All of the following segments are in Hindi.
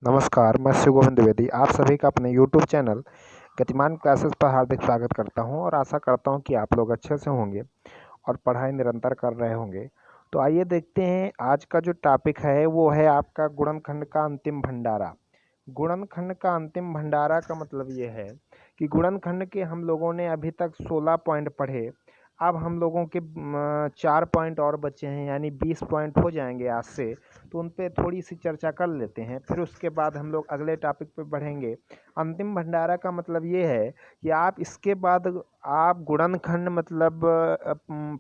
नमस्कार, मैं शिव गोविंद द्विवेदी आप सभी का अपने YouTube चैनल गतिमान क्लासेस पर हार्दिक स्वागत करता हूं और आशा करता हूं कि आप लोग अच्छे से होंगे और पढ़ाई निरंतर कर रहे होंगे। तो आइए देखते हैं आज का जो टॉपिक है वो है आपका गुणनखंड का अंतिम भंडारा। गुणनखंड का अंतिम भंडारा का मतलब ये है कि गुणनखंड के हम लोगों ने अभी तक 16 पॉइंट पढ़े। अब हम लोगों के 4 पॉइंट और बचे हैं, यानी 20 पॉइंट हो जाएंगे आज से। तो उन पे थोड़ी सी चर्चा कर लेते हैं, फिर उसके बाद हम लोग अगले टॉपिक पे बढ़ेंगे। अंतिम भंडारा का मतलब ये है कि आप इसके बाद आप गुणनखंड मतलब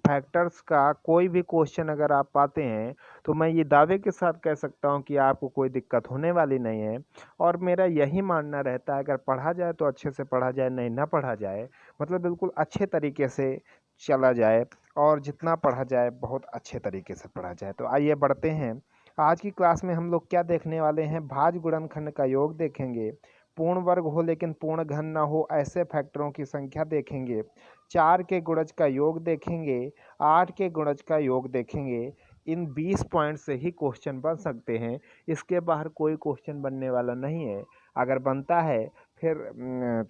फैक्टर्स का कोई भी क्वेश्चन अगर आप पाते हैं तो मैं ये दावे के साथ कह सकता हूँ कि आपको कोई दिक्कत होने वाली नहीं है। और मेरा यही मानना रहता है, अगर पढ़ा जाए तो अच्छे से पढ़ा जाए, नहीं ना पढ़ा जाए मतलब बिल्कुल अच्छे तरीके से चला जाए, और जितना पढ़ा जाए बहुत अच्छे तरीके से पढ़ा जाए। तो आइए बढ़ते हैं। आज की क्लास में हम लोग क्या देखने वाले हैं, भाज्य गुणनखंड का योग देखेंगे, पूर्ण वर्ग हो लेकिन पूर्ण घन ना हो ऐसे फैक्टरों की संख्या देखेंगे, 4 के गुणज का योग देखेंगे, 8 के गुणज का योग देखेंगे। इन 20 पॉइंट से ही क्वेश्चन बन सकते हैं, इसके बाहर कोई क्वेश्चन बनने वाला नहीं है। अगर बनता है फिर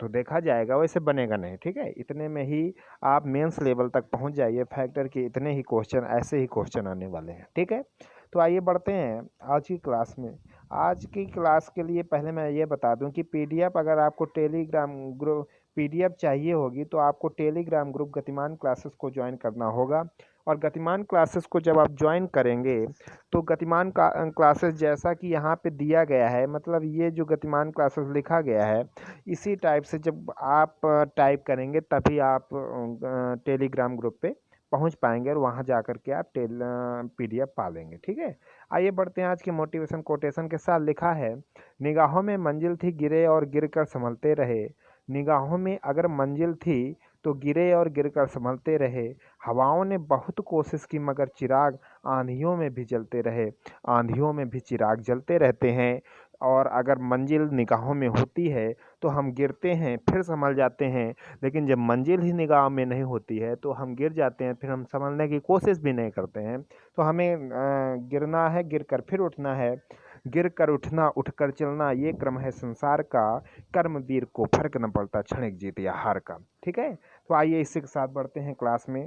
तो देखा जाएगा, वैसे बनेगा नहीं। ठीक है, इतने में ही आप मेंस लेवल तक पहुंच जाइए। फैक्टर के इतने ही क्वेश्चन, ऐसे ही क्वेश्चन आने वाले हैं। ठीक है, तो आइए बढ़ते हैं आज की क्लास में। आज की क्लास के लिए पहले मैं ये बता दूं कि पीडीएफ अगर आपको टेलीग्राम ग्रुप पीडीएफ चाहिए होगी तो आपको टेलीग्राम ग्रुप गतिमान क्लासेस को ज्वाइन करना होगा। और गतिमान क्लासेस को जब आप ज्वाइन करेंगे तो गतिमान क्लासेस जैसा कि यहाँ पे दिया गया है, मतलब ये जो गतिमान क्लासेस लिखा गया है इसी टाइप से जब आप टाइप करेंगे तभी आप टेलीग्राम ग्रुप पे पहुंच पाएंगे और वहां जाकर के आप पीडीएफ पा लेंगे। ठीक है, आइए बढ़ते हैं। आज के मोटिवेशन कोटेशन के साथ लिखा है, निगाहों में मंजिल थी गिरे और गिरकर संभलते रहे। निगाहों में अगर मंजिल थी तो गिरे और गिरकर संभलते रहे। हवाओं ने बहुत कोशिश की मगर चिराग आंधियों में भी जलते रहे। आंधियों में भी चिराग जलते रहते हैं। और अगर मंजिल निगाहों में होती है तो हम गिरते हैं फिर संभल जाते हैं, लेकिन जब मंजिल ही निगाह में नहीं होती है तो हम गिर जाते हैं, फिर हम संभलने की कोशिश भी नहीं करते हैं। तो हमें गिरना है, गिर कर फिर उठना है, गिर कर उठना, उठ कर चलना, ये क्रम है संसार का। कर्मवीर को फर्क न पड़ता क्षणिक जीत या हार का। ठीक है, तो आइए इसी के साथ बढ़ते हैं क्लास में।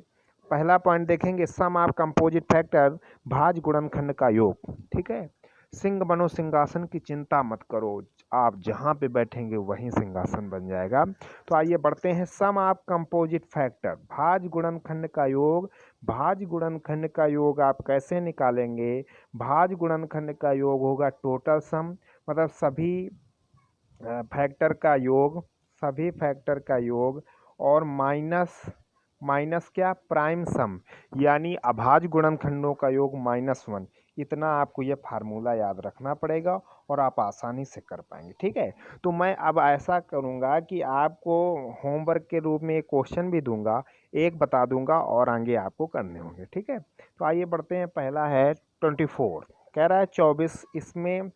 पहला पॉइंट देखेंगे, सम ऑफ कंपोजिट फैक्टर, भाज्य गुणनखंड का योग। ठीक है, सिंह बनो सिंहासन की चिंता मत करो, आप जहाँ पे बैठेंगे वहीं सिंहासन बन जाएगा। तो आइए बढ़ते हैं, सम ऑफ कंपोजिट फैक्टर, भाज्य गुणनखंड का योग। भाज्य गुणनखंड का योग आप कैसे निकालेंगे? भाज्य गुणनखंड का योग होगा टोटल सम, मतलब सभी फैक्टर का योग, सभी फैक्टर का योग, और माइनस माइनस क्या, प्राइम सम, यानी अभाज्य गुणनखंडों का योग -1। इतना आपको ये फार्मूला याद रखना पड़ेगा और आप आसानी से कर पाएंगे। ठीक है, तो मैं अब ऐसा करूँगा कि आपको होमवर्क के रूप में एक क्वेश्चन भी दूंगा, एक बता दूंगा और आगे आपको करने होंगे। ठीक है, तो आइए बढ़ते हैं। पहला है 24, कह रहा है 24, इसमें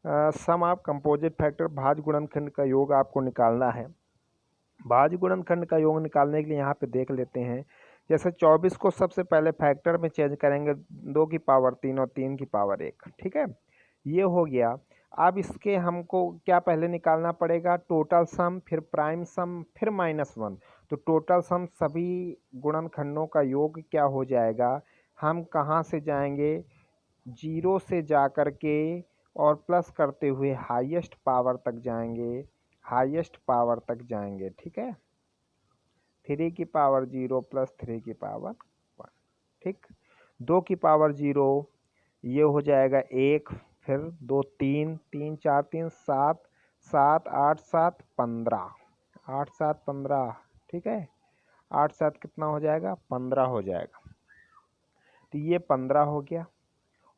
सम ऑफ कंपोजिट फैक्टर भाज्य गुणनखंड का योग आपको निकालना है। भाज्य गुणनखंड का योग निकालने के लिए यहाँ पे देख लेते हैं। जैसे 24 को सबसे पहले फैक्टर में चेंज करेंगे, 2 की पावर 3 और 3 की पावर 1। ठीक है, ये हो गया। अब इसके हमको क्या पहले निकालना पड़ेगा, टोटल सम, फिर प्राइम सम, फिर -1। तो टोटल सम सभी गुणनखंडों का योग क्या हो जाएगा, हम कहाँ से जाएंगे, 0 से जा कर के और प्लस करते हुए हाईएस्ट पावर तक जाएंगे, हाईएस्ट पावर तक जाएंगे। ठीक है, 3 की पावर 0 प्लस 3 की पावर 1। ठीक, 2 की पावर 0, ये हो जाएगा 1, फिर 2 3, 3 4 3 7, 7 8 7 15, 8 7 15। ठीक है, 8 7 कितना हो जाएगा, 15 हो जाएगा। तो ये 15 हो गया,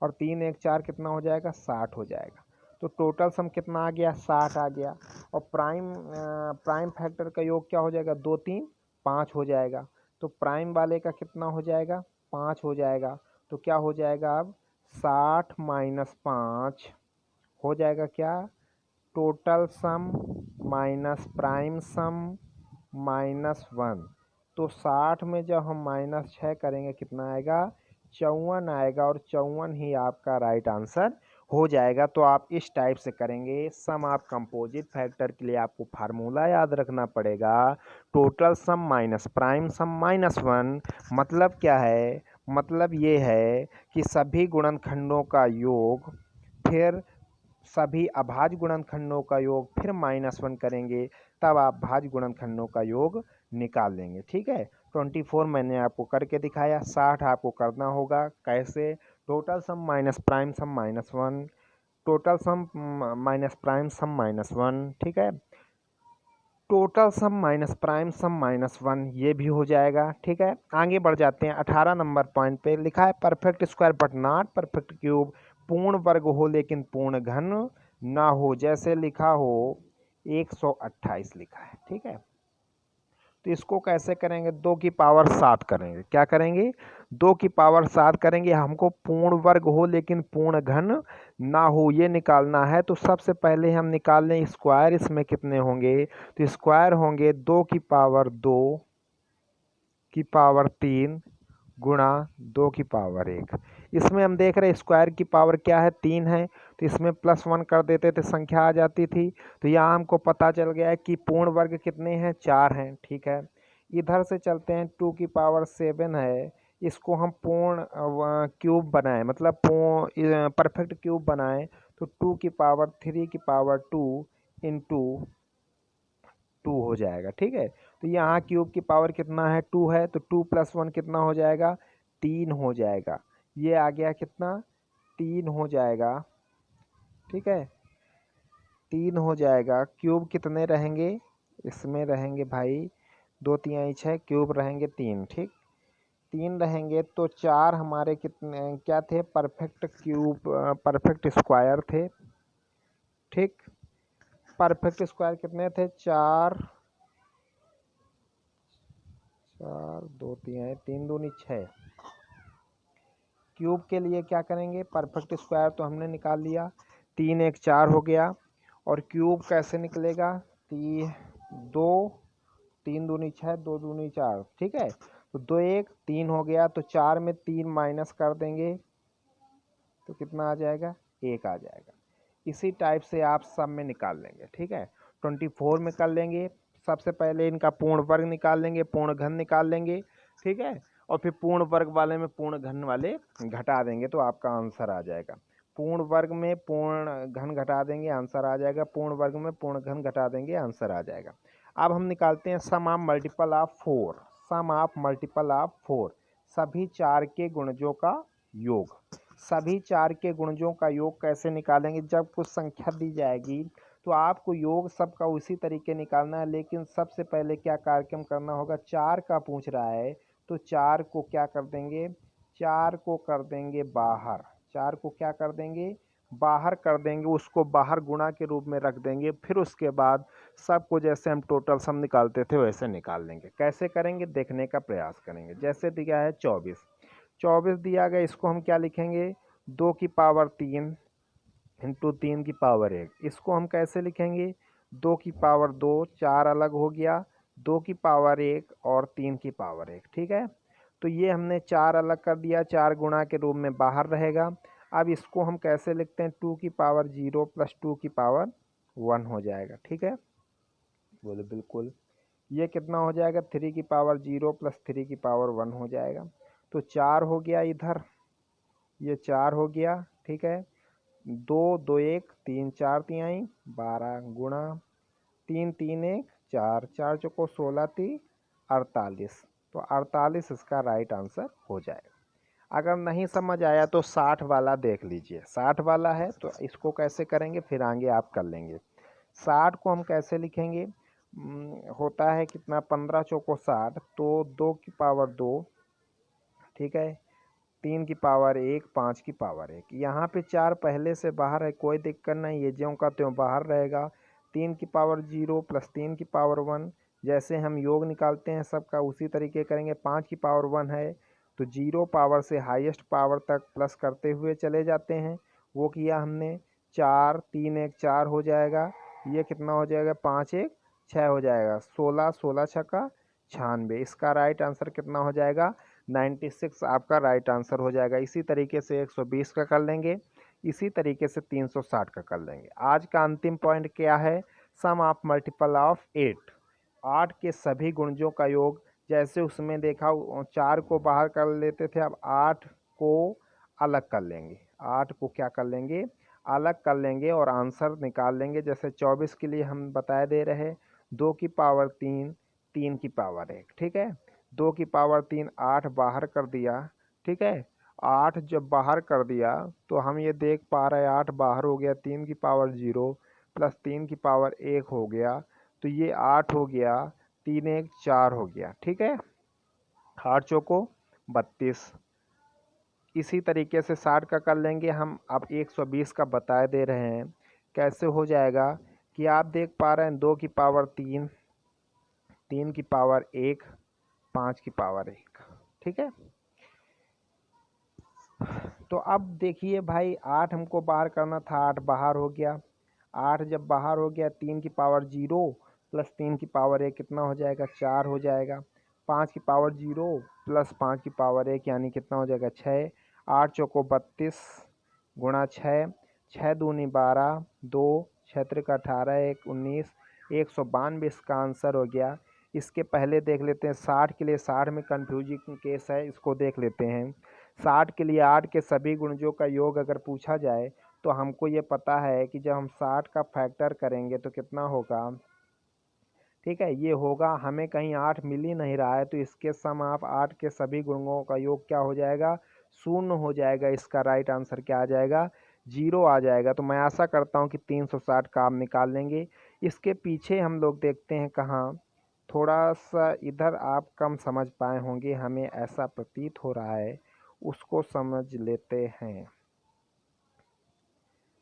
और 3 1 4 कितना हो जाएगा, 60 हो जाएगा। तो टोटल सम कितना आ गया, 60 आ गया। और प्राइम फैक्टर का योग क्या हो जाएगा, 2 3 5 हो जाएगा। तो प्राइम वाले का कितना हो जाएगा, 5 हो जाएगा। तो क्या हो जाएगा अब, 60 माइनस 5 हो जाएगा क्या, टोटल सम माइनस प्राइम सम -1। तो 60 में जब हम -6 करेंगे कितना आएगा, 54 आएगा, और 54 ही आपका राइट आंसर हो जाएगा। तो आप इस टाइप से करेंगे। सम ऑफ कंपोजिट फैक्टर के लिए आपको फार्मूला याद रखना पड़ेगा, टोटल सम माइनस प्राइम सम माइनस 1। मतलब क्या है, मतलब ये है कि सभी गुणनखंडों का योग फिर सभी अभाज्य गुणनखंडों का योग फिर -1 करेंगे, तब आप भाज्य गुणनखंडों का योग निकाल लेंगे। ठीक है, 24 मैंने आपको करके दिखाया, 60 आपको करना होगा। कैसे, टोटल सम माइनस प्राइम सम -1, टोटल सम माइनस प्राइम सम -1। ठीक है, टोटल सम माइनस प्राइम सम -1 ये भी हो जाएगा। ठीक है, आगे बढ़ जाते हैं। 18 नंबर पॉइंट पे लिखा है perfect square but not perfect cube, पूर्ण वर्ग हो लेकिन पूर्ण घन ना हो। जैसे लिखा हो 128 लिखा है। ठीक है, तो इसको कैसे करेंगे, 2 की पावर 7 करेंगे। क्या करेंगे, 2 की पावर 7 करेंगे। हमको पूर्ण वर्ग हो लेकिन पूर्ण घन ना हो ये निकालना है। तो सबसे पहले हम निकाल लें स्क्वायर, इसमें कितने होंगे, तो स्क्वायर होंगे 2 की पावर 2 की पावर 3 गुणा 2 की पावर 1। इसमें हम देख रहे हैं स्क्वायर की पावर क्या है, 3 है, तो इसमें +1 कर देते थे, संख्या आ जाती थी। तो यहाँ हमको पता चल गया है कि पूर्ण वर्ग कितने हैं, 4 हैं। ठीक है, इधर से चलते हैं, 2 की पावर 7 है, इसको हम पूर्ण क्यूब बनाएं, मतलब परफेक्ट क्यूब बनाएं। तो 2 की पावर 3 की पावर 2 इंटू 2 हो जाएगा। ठीक है, तो यहाँ क्यूब की पावर कितना है, 2 है, तो 2 + 1 कितना हो जाएगा, 3 हो जाएगा। ये आ गया कितना, 3 हो जाएगा। ठीक है, 3 हो जाएगा। क्यूब कितने रहेंगे, इसमें रहेंगे भाई 2 3 6, क्यूब रहेंगे 3। ठीक, 3 रहेंगे तो 4 हमारे कितने क्या थे, परफेक्ट क्यूब परफेक्ट स्क्वायर थे। ठीक, परफेक्ट स्क्वायर कितने थे, 4 4 2 3 3 दूनी 6। क्यूब के लिए क्या करेंगे, परफेक्ट स्क्वायर तो हमने निकाल लिया, 3 1 4 हो गया। और क्यूब कैसे निकलेगा, 2 3 दूनी 6 2 दूनी 4। ठीक है, तो 2 1 3 हो गया, तो 4 में 3 माइनस कर देंगे तो कितना आ जाएगा, 1 आ जाएगा। इसी टाइप से आप सब में निकाल लेंगे। ठीक है, 24 में कर लेंगे। सबसे पहले इनका पूर्ण वर्ग निकाल लेंगे, पूर्ण घन निकाल लेंगे। ठीक है, और फिर पूर्ण वर्ग वाले में पूर्ण घन वाले घटा देंगे तो आपका आंसर आ जाएगा। पूर्ण वर्ग में पूर्ण घन घटा देंगे, आंसर आ जाएगा। पूर्ण वर्ग में पूर्ण घन घटा देंगे, आंसर आ जाएगा। अब हम निकालते हैं sum of multiple of 4। Sum of multiple of 4, सभी 4 के गुणजों का योग। सभी 4 के गुणजों का योग कैसे निकालेंगे, जब कुछ संख्या दी जाएगी तो आपको योग सबका उसी तरीके निकालना है। लेकिन सबसे पहले क्या कार्यक्रम करना होगा, 4 का पूछ रहा है तो 4 को क्या कर देंगे, 4 को कर देंगे बाहर। 4 को क्या कर देंगे, बाहर कर देंगे, उसको बाहर गुणा के रूप में रख देंगे। फिर उसके बाद सबको जैसे हम टोटल सम निकालते थे वैसे निकाल लेंगे। कैसे करेंगे, देखने का प्रयास करेंगे। जैसे दिया है 24 24 दिया गया, इसको हम क्या लिखेंगे, 2 की पावर 3 इंटू 3 की पावर 1। इसको हम कैसे लिखेंगे, 2 की पावर 2, 4 अलग हो गया, 2 की पावर 1 और 3 की पावर 1। ठीक है, तो ये हमने 4 अलग कर दिया, 4 गुणा के रूप में बाहर रहेगा। अब इसको हम कैसे लिखते हैं, 2 की पावर 0 प्लस 2 की पावर 1 हो जाएगा। ठीक है, बोले बिल्कुल। ये कितना हो जाएगा, 3 की पावर 0 प्लस 3 की पावर 1 हो जाएगा। तो 4 हो गया इधर, ये 4 हो गया। ठीक है, 2 2 1 3 4 तिहाई 12 गुणा 3 3 1 4 4 चौको 16 3 48। तो 48 इसका राइट आंसर हो जाएगा। अगर नहीं समझ आया तो 60 वाला देख लीजिए, 60 वाला है तो इसको कैसे करेंगे फिर आगे आप कर लेंगे। 60 को हम कैसे लिखेंगे, होता है कितना, 15 चौको 60, तो 2 की पावर 2। ठीक है, 3 की पावर 1 5 की पावर 1। यहाँ पे 4 पहले से बाहर है, कोई दिक्कत नहीं, ये ज्यों का त्यों बाहर रहेगा। 3 की पावर 0 प्लस 3 की पावर 1, जैसे हम योग निकालते हैं सबका उसी तरीके करेंगे। 5 की पावर 1 है तो 0 पावर से हाईएस्ट पावर तक प्लस करते हुए चले जाते हैं, वो किया हमने। 4 3 1 4 हो जाएगा, ये कितना हो जाएगा, 5 1 6 हो जाएगा, 16 16 छक्का 96। इसका राइट आंसर कितना हो जाएगा, 96 आपका राइट आंसर हो जाएगा। इसी तरीके से 120 का कर लेंगे। इसी तरीके से 360 का कर लेंगे। आज का अंतिम पॉइंट क्या है? सम ऑफ मल्टीपल ऑफ 8। 8 के सभी गुणजों का योग। जैसे उसमें देखा 4 को बाहर कर लेते थे, अब 8 को अलग कर लेंगे। 8 को क्या कर लेंगे? अलग कर लेंगे और आंसर निकाल लेंगे। जैसे 24 के लिए हम बता दे रहे 2 की पावर 3, 3 की पावर 1, ठीक है। 2 की पावर 3, 8 बाहर कर दिया, ठीक है। 8 जब बाहर कर दिया तो हम ये देख पा रहे हैं 8 बाहर हो गया, 3 की पावर 0 प्लस 3 की पावर 1 हो गया, तो ये 8 हो गया, 3 1 4 हो गया, ठीक है। 8 चौको 32। इसी तरीके से 60 का कर लेंगे हम। अब 120 का बता दे रहे हैं कैसे हो जाएगा कि आप देख पा रहे हैं 2 की पावर 3, 3 की पावर 1, 5 की पावर 1, ठीक है। तो अब देखिए भाई 8 हमको बाहर करना था, 8 बाहर हो गया। 8 जब बाहर हो गया, 3 की पावर 0 प्लस 3 की पावर 1 कितना हो जाएगा? 4 हो जाएगा। 5 की पावर 0 प्लस 5 की पावर 1 यानी कितना हो जाएगा? 6। 8 चौको 32 गुणा 6, 6 दूनी 12, 2 6 त्रिक 18, 1 19, 192 इसका आंसर हो गया। इसके पहले देख लेते हैं 60 के लिए। 60 में कन्फ्यूजिंग केस है, इसको देख लेते हैं। 60 के लिए 8 के सभी गुणजों का योग अगर पूछा जाए तो हमको ये पता है कि जब हम 60 का फैक्टर करेंगे तो कितना होगा, ठीक है। ये होगा, हमें कहीं 8 मिल ही नहीं रहा है, तो इसके सम ऑफ 8 के सभी गुणों का योग क्या हो जाएगा? 0 हो जाएगा। इसका राइट आंसर क्या आ जाएगा? 0 आ जाएगा। तो मैं आशा करता हूँ कि 360 का आप निकाल लेंगे। इसके पीछे हम लोग देखते हैं कहाँ थोड़ा सा इधर आप कम समझ पाए होंगे, हमें ऐसा प्रतीत हो रहा है, उसको समझ लेते हैं।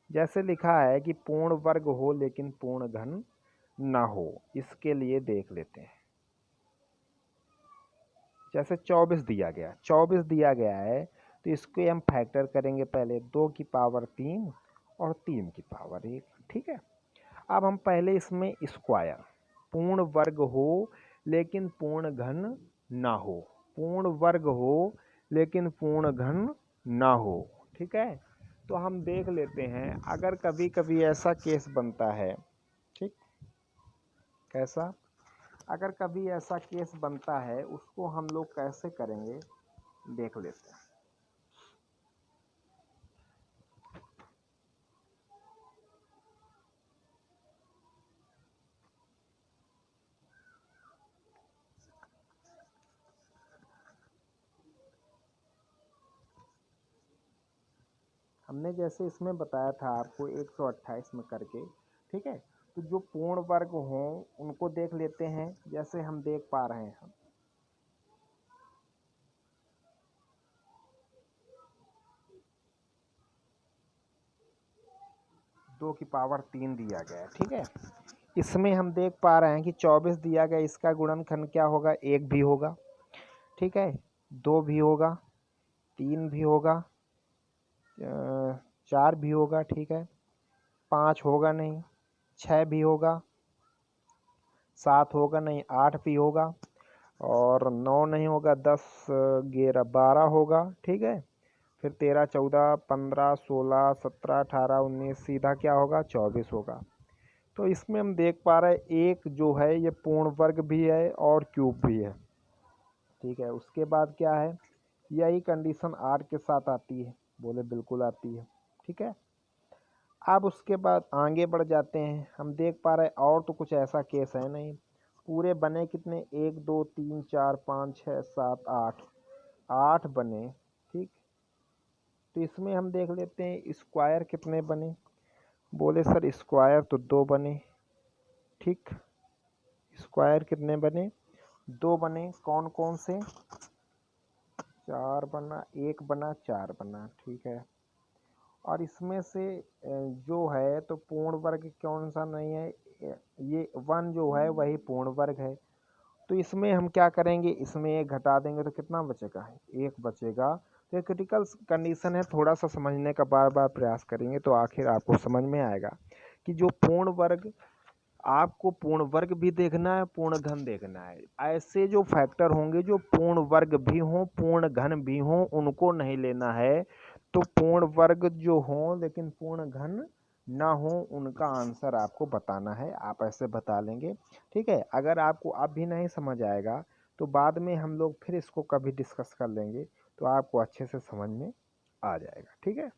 जैसे लिखा है कि पूर्ण वर्ग हो लेकिन पूर्ण घन ना हो, इसके लिए देख लेते हैं। जैसे 24 दिया गया, 24 दिया गया है तो इसको हम फैक्टर करेंगे पहले 2 की पावर 3 और 3 की पावर 1, ठीक है। अब हम पहले इसमें स्क्वायर, पूर्ण वर्ग हो लेकिन पूर्ण घन ना हो, पूर्ण वर्ग हो लेकिन पूर्ण घन ना हो, ठीक है। तो हम देख लेते हैं अगर कभी कभी ऐसा केस बनता है, ठीक, कैसा, अगर कभी ऐसा केस बनता है उसको हम लोग कैसे करेंगे देख लेते हैं। हमने जैसे इसमें बताया था आपको 128 में करके, ठीक है। तो जो पूर्ण वर्ग हों उनको देख लेते हैं। जैसे हम देख पा रहे हैं 2 की पावर 3 दिया गया है, ठीक है। इसमें हम देख पा रहे हैं कि 24 दिया गया, इसका गुणनखंड क्या होगा? 1 भी होगा, ठीक है, 2 भी होगा, 3 भी होगा, 4 भी होगा, ठीक है, 5 होगा नहीं, 6 भी होगा, 7 होगा नहीं, 8 भी होगा, और 9 नहीं होगा, 10 11 12 होगा, ठीक है। फिर 13 14 15 16 17 18 19 सीधा क्या होगा? 24 होगा। तो इसमें हम देख पा रहे हैं एक जो है ये पूर्ण वर्ग भी है और क्यूब भी है, ठीक है। उसके बाद क्या है, यही कंडीशन 8 के साथ आती है, बोले बिल्कुल आती है, ठीक है। अब उसके बाद आगे बढ़ जाते हैं। हम देख पा रहे हैं और तो कुछ ऐसा केस है नहीं। पूरे बने कितने? 1 2 3 4 5 6 7 8, 8 बने, ठीक। तो इसमें हम देख लेते हैं स्क्वायर कितने बने। बोले सर स्क्वायर तो 2 बने, ठीक। स्क्वायर कितने बने? 2 बने। कौन कौन से? 4 बना, 1 बना, 4 बना, ठीक है। और इसमें से जो है तो पूर्ण वर्ग कौन सा नहीं है? ये 1 जो है वही पूर्ण वर्ग है। तो इसमें हम क्या करेंगे, इसमें 1 घटा देंगे तो कितना बचेगा? 1 बचेगा। तो ये क्रिटिकल कंडीशन है, थोड़ा सा समझने का बार बार प्रयास करेंगे तो आखिर आपको समझ में आएगा कि जो पूर्ण वर्ग, आपको पूर्ण वर्ग भी देखना है, पूर्ण घन देखना है। ऐसे जो फैक्टर होंगे जो पूर्ण वर्ग भी हों पूर्ण घन भी हों उनको नहीं लेना है। तो पूर्ण वर्ग जो हों लेकिन पूर्ण घन ना हो, उनका आंसर आपको बताना है। आप ऐसे बता लेंगे, ठीक है। अगर आपको अब भी नहीं समझ आएगा तो बाद में हम लोग फिर इसको कभी डिस्कस कर लेंगे, तो आपको अच्छे से समझ में आ जाएगा, ठीक है।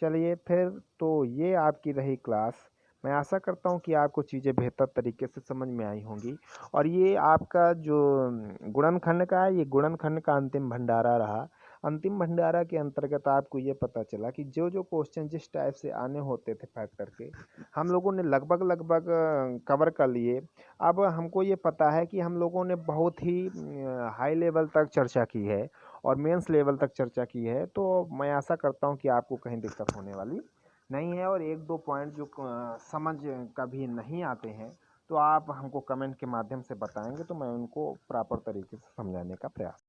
चलिए फिर, तो ये आपकी रही क्लास। मैं आशा करता हूँ कि आपको चीज़ें बेहतर तरीके से समझ में आई होंगी। और ये आपका जो गुणनखंड का है, ये गुणनखंड का अंतिम भंडारा रहा। अंतिम भंडारा के अंतर्गत आपको ये पता चला कि जो जो क्वेश्चन जिस टाइप से आने होते थे फैक्टर के, हम लोगों ने लगभग लगभग कवर कर लिए। अब हमको ये पता है कि हम लोगों ने बहुत ही हाई लेवल तक चर्चा की है और मेंस लेवल तक चर्चा की है। तो मैं आशा करता हूँ कि आपको कहीं दिक्कत होने वाली नहीं है। और एक दो पॉइंट जो समझ कभी नहीं आते हैं, तो आप हमको कमेंट के माध्यम से बताएंगे, तो मैं उनको प्रॉपर तरीके से समझाने का प्रयास